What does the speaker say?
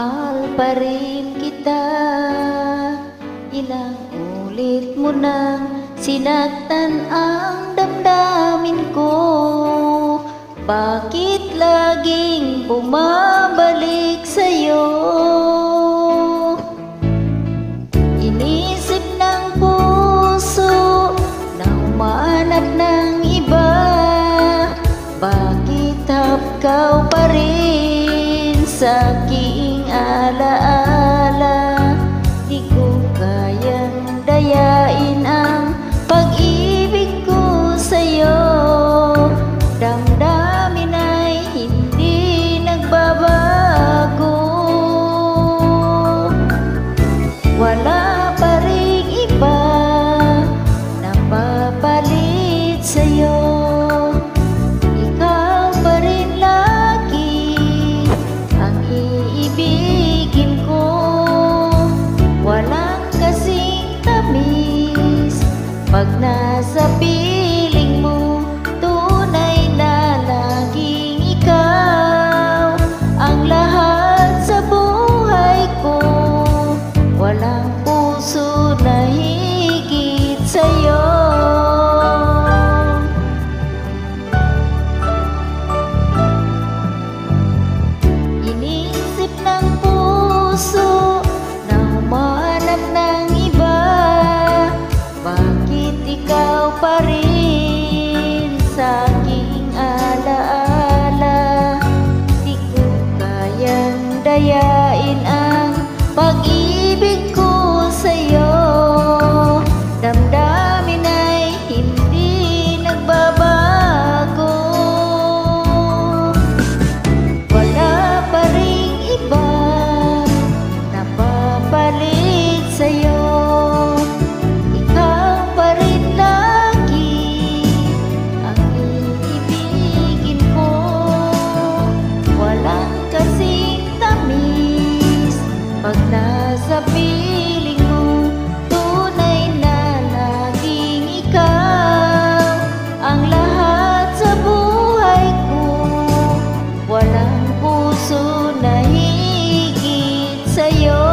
Mahal pa rin kita. Ilang ulit mo nang sinaktan ang damdamin ko. Bakit laging bumabalik sa'yo? Inisip ng puso na humanap ng iba. Bakit hapkaw pa rin sa aking alaala? Di ko kayang dayain ang pag-ibig ko sa'yo. Damdamin ay hindi nagbabago. Wala pa ring iba na papalit sa'yo. Ikaw pa rin lagi ang iibigin ko. Walang kasing tamis pag nasa piling mo. Tunay na laging ikaw ang lahat sa buhay ko. Walang puso na higit sa'yo. Inisip ng puso na humanap ng iba. Bakit ikaw pa rin sa aking alaala? Di ko kayang dayain ang pag-ibig ko sa'yo. Damdamin ay hindi nagbabago. Wala pa ring iba na papalit sa'yo. Ikaw pa rin lagi ang iibigin ko. Walang kasing tamis pag nasa piling mo. Tunay na laging ikaw ang lahat sa buhay ko. Walang puso na higit sa'yo.